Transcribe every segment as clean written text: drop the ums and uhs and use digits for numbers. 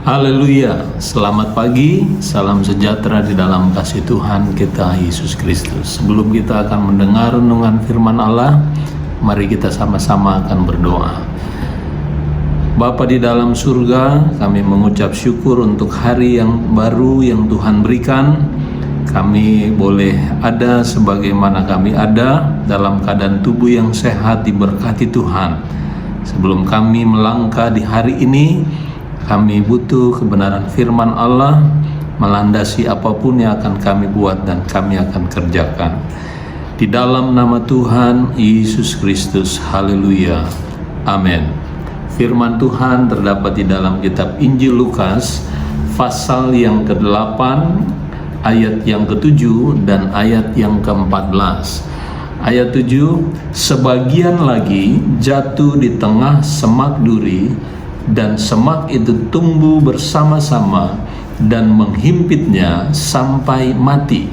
Haleluya, selamat pagi, salam sejahtera di dalam kasih Tuhan kita Yesus Kristus. Sebelum kita akan mendengar renungan firman Allah, mari kita sama-sama akan berdoa. Bapa di dalam surga, kami mengucap syukur untuk hari yang baru yang Tuhan berikan. Kami boleh ada sebagaimana kami ada dalam keadaan tubuh yang sehat diberkati Tuhan. Sebelum kami melangkah di hari ini, kami butuh kebenaran firman Allah melandasi apapun yang akan kami buat dan kami akan kerjakan. Di dalam nama Tuhan Yesus Kristus, haleluya, amin. Firman Tuhan terdapat di dalam kitab Injil Lukas, pasal yang ke-8, ayat yang ke-7 dan ayat yang ke-14. Ayat 7, sebagian lagi jatuh di tengah semak duri, dan semak itu tumbuh bersama-sama dan menghimpitnya sampai mati.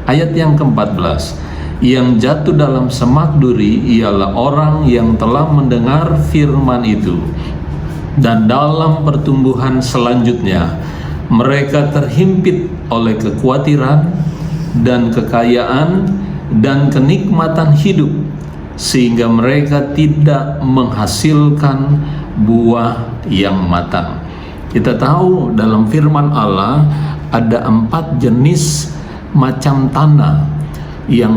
Ayat yang ke-14, yang jatuh dalam semak duri ialah orang yang telah mendengar firman itu, dan dalam pertumbuhan selanjutnya mereka terhimpit oleh kekhawatiran dan kekayaan dan kenikmatan hidup, sehingga mereka tidak menghasilkan buah yang matang. Kita tahu dalam firman Allah ada 4 jenis macam tanah yang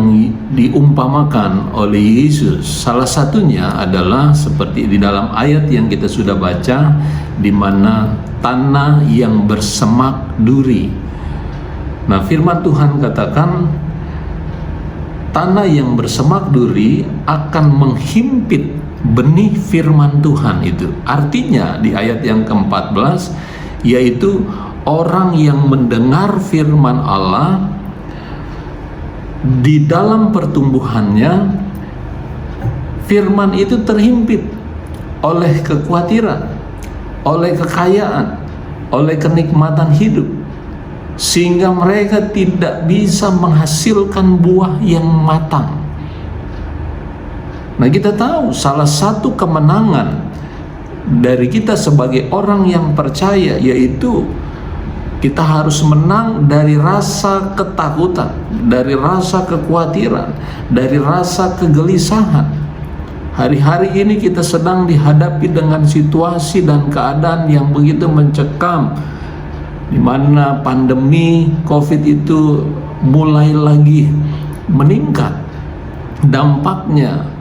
diumpamakan oleh Yesus. Salah satunya adalah seperti di dalam ayat yang kita sudah baca, di mana tanah yang bersemak duri. Nah, firman Tuhan katakan tanah yang bersemak duri akan menghimpit benih firman Tuhan itu. Artinya di ayat yang ke-14, yaitu orang yang mendengar firman Allah, di dalam pertumbuhannya firman itu terhimpit oleh kekhawatiran, oleh kekayaan, oleh kenikmatan hidup, sehingga mereka tidak bisa menghasilkan buah yang matang. Nah, kita tahu salah satu kemenangan dari kita sebagai orang yang percaya yaitu kita harus menang dari rasa ketakutan, dari rasa kekhawatiran, dari rasa kegelisahan. Hari-hari ini kita sedang dihadapi dengan situasi dan keadaan yang begitu mencekam, di mana pandemi COVID itu mulai lagi meningkat. Dampaknya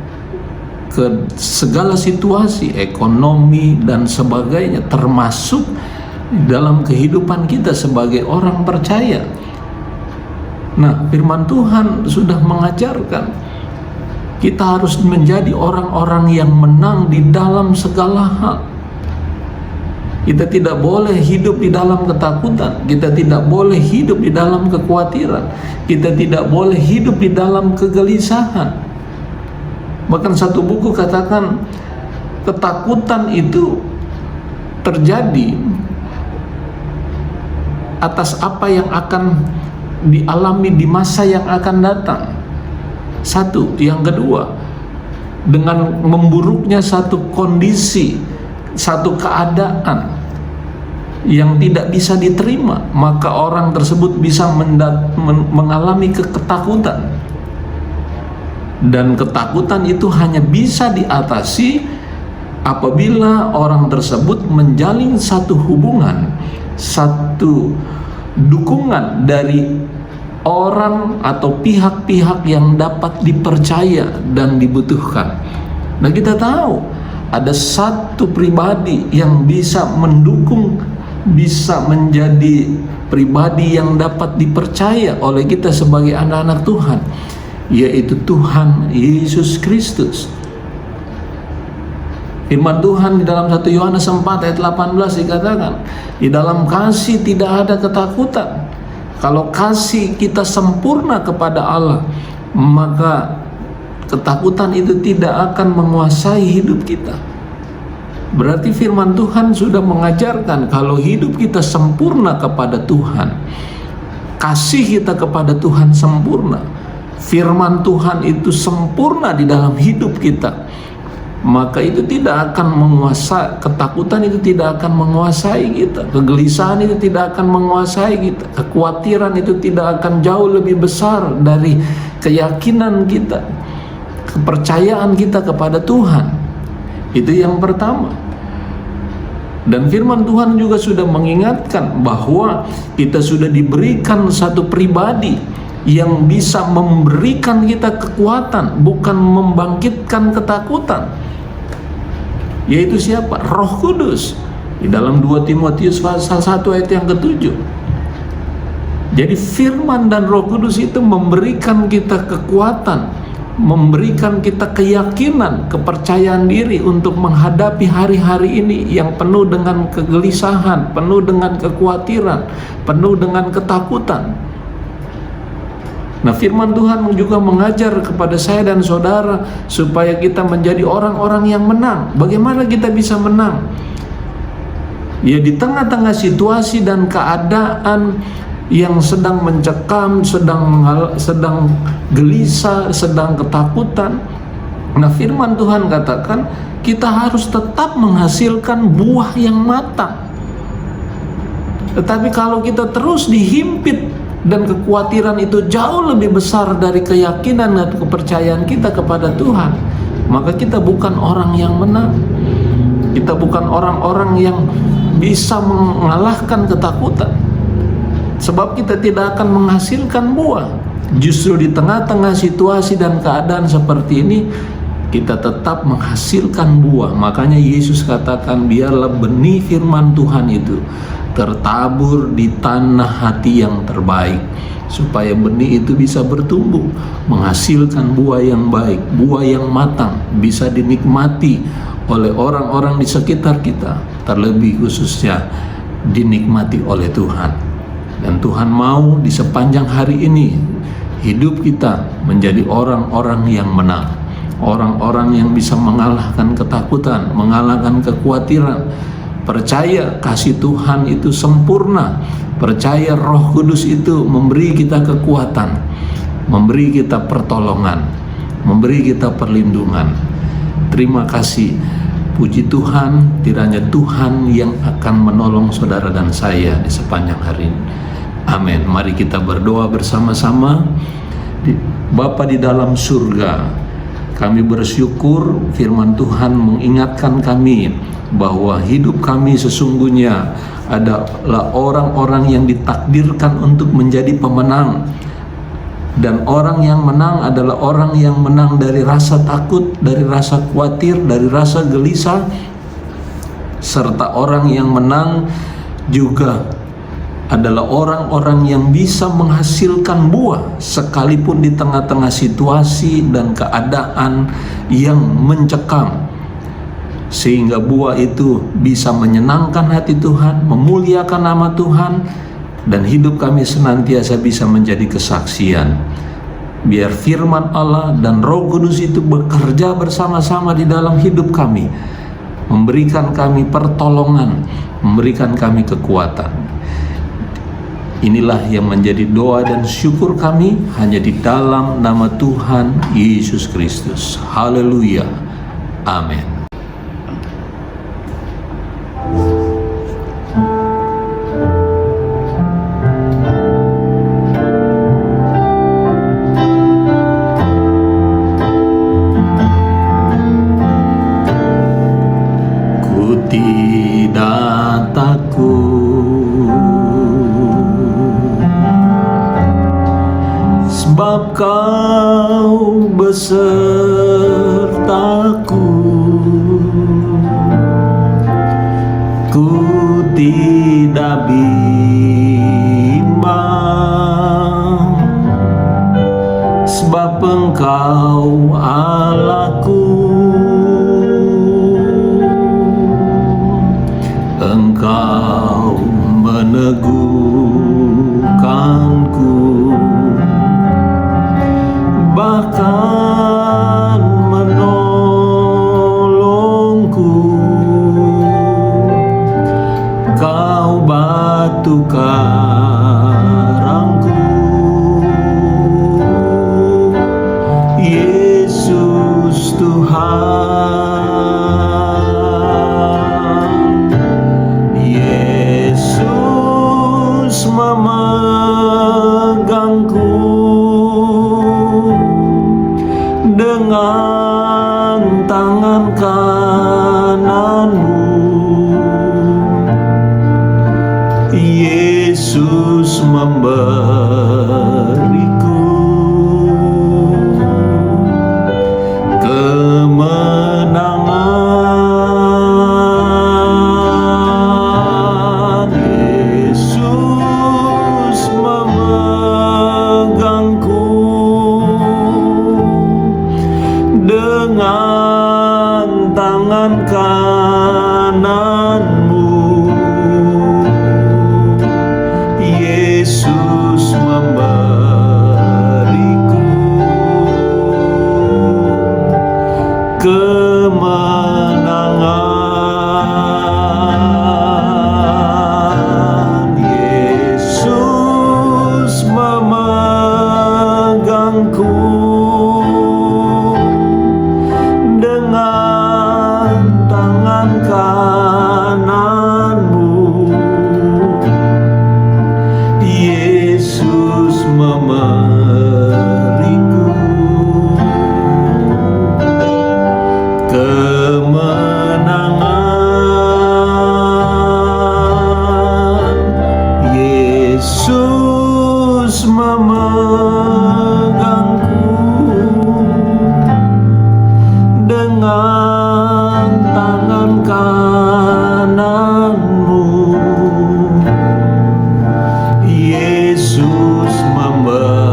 ke segala situasi ekonomi dan sebagainya, termasuk dalam kehidupan kita sebagai orang percaya. Nah, firman Tuhan sudah mengajarkan kita harus menjadi orang-orang yang menang di dalam segala hal. Kita tidak boleh hidup di dalam ketakutan, kita tidak boleh hidup di dalam kekhawatiran, kita tidak boleh hidup di dalam kegelisahan. Bahkan satu buku katakan ketakutan itu terjadi atas apa yang akan dialami di masa yang akan datang. Satu, yang kedua, dengan memburuknya satu kondisi, satu keadaan yang tidak bisa diterima, maka orang tersebut bisa mengalami ketakutan. Dan ketakutan itu hanya bisa diatasi apabila orang tersebut menjalin satu hubungan, satu dukungan dari orang atau pihak-pihak yang dapat dipercaya dan dibutuhkan. Nah, kita tahu ada satu pribadi yang bisa mendukung, bisa menjadi pribadi yang dapat dipercaya oleh kita sebagai anak-anak Tuhan, yaitu Tuhan Yesus Kristus. Firman Tuhan di dalam 1 Yohanes 4 ayat 18 dikatakan, di dalam kasih tidak ada ketakutan. Kalau kasih kita sempurna kepada Allah, maka ketakutan itu tidak akan menguasai hidup kita. Berarti firman Tuhan sudah mengajarkan kalau hidup kita sempurna kepada Tuhan, kasih kita kepada Tuhan sempurna, firman Tuhan itu sempurna di dalam hidup kita, maka itu tidak akan menguasai, ketakutan itu tidak akan menguasai kita, kegelisahan itu tidak akan menguasai kita, kekhawatiran itu tidak akan jauh lebih besar dari keyakinan kita, kepercayaan kita kepada Tuhan. Itu yang pertama. Dan firman Tuhan juga sudah mengingatkan bahwa kita sudah diberikan satu pribadi yang bisa memberikan kita kekuatan, bukan membangkitkan ketakutan. Yaitu siapa? Roh Kudus. Di dalam 2 Timotius pasal 1 ayat yang ke-7. Jadi firman dan Roh Kudus itu memberikan kita kekuatan, memberikan kita keyakinan, kepercayaan diri untuk menghadapi hari-hari ini yang penuh dengan kegelisahan, penuh dengan kekhawatiran, penuh dengan ketakutan. Nah, firman Tuhan juga mengajar kepada saya dan saudara supaya kita menjadi orang-orang yang menang. Bagaimana kita bisa menang? Ya, di tengah-tengah situasi dan keadaan yang sedang mencekam, sedang gelisah, sedang ketakutan. Nah, firman Tuhan katakan kita harus tetap menghasilkan buah yang matang. Tetapi kalau kita terus dihimpit dan kekhawatiran itu jauh lebih besar dari keyakinan dan kepercayaan kita kepada Tuhan, maka kita bukan orang yang menang. Kita bukan orang-orang yang bisa mengalahkan ketakutan. Sebab kita tidak akan menghasilkan buah. Justru di tengah-tengah situasi dan keadaan seperti ini, kita tetap menghasilkan buah. Makanya Yesus katakan, biarlah benih firman Tuhan itu tertabur di tanah hati yang terbaik, supaya benih itu bisa bertumbuh, menghasilkan buah yang baik, buah yang matang, bisa dinikmati oleh orang-orang di sekitar kita, terlebih khususnya dinikmati oleh Tuhan. Dan Tuhan mau di sepanjang hari ini hidup kita menjadi orang-orang yang menang, orang-orang yang bisa mengalahkan ketakutan, mengalahkan kekhawatiran. Percaya kasih Tuhan itu sempurna, percaya Roh Kudus itu memberi kita kekuatan, memberi kita pertolongan, memberi kita perlindungan. Terima kasih, puji Tuhan, kiranya Tuhan yang akan menolong saudara dan saya di sepanjang hari ini. Amin. Mari kita berdoa bersama-sama. Bapa di dalam surga, kami bersyukur firman Tuhan mengingatkan kami bahwa hidup kami sesungguhnya adalah orang-orang yang ditakdirkan untuk menjadi pemenang. Dan orang yang menang adalah orang yang menang dari rasa takut, dari rasa khawatir, dari rasa gelisah. Serta orang yang menang juga adalah orang-orang yang bisa menghasilkan buah sekalipun di tengah-tengah situasi dan keadaan yang mencekam, sehingga buah itu bisa menyenangkan hati Tuhan, memuliakan nama Tuhan, dan hidup kami senantiasa bisa menjadi kesaksian. Biar firman Allah dan Roh Kudus itu bekerja bersama-sama di dalam hidup kami, memberikan kami pertolongan, memberikan kami kekuatan. Inilah yang menjadi doa dan syukur kami hanya di dalam nama Tuhan Yesus Kristus. Haleluya. Amin. Ku tidak takut, sebab Kau besertaku. Ku tidak bimbang, sebab Engkau Allahku. Engkau meneguhkanku, bahkan menolongku. Kau batu karangku, Yesus Tuhan. dengan tangan kananmu. Yesus memberiku kemenangan. Yesus memegangku dengan tangan kananmu. Yesus memberiku kemenangan. Yesus memegangku dengan tangan kananmu. Yesus memberiku kemenangan. Yesus memegangku dengan tangan kananmu. Yesus memberiku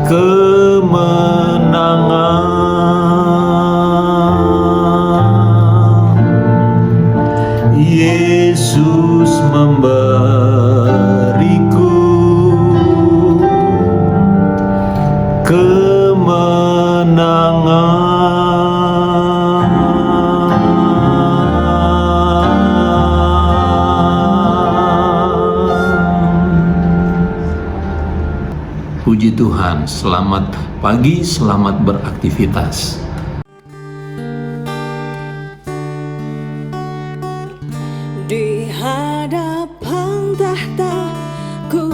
kemenangan. Yesus memberiku kemenangan. Puji Tuhan, selamat pagi, selamat beraktivitas. Di hadapan tahta ku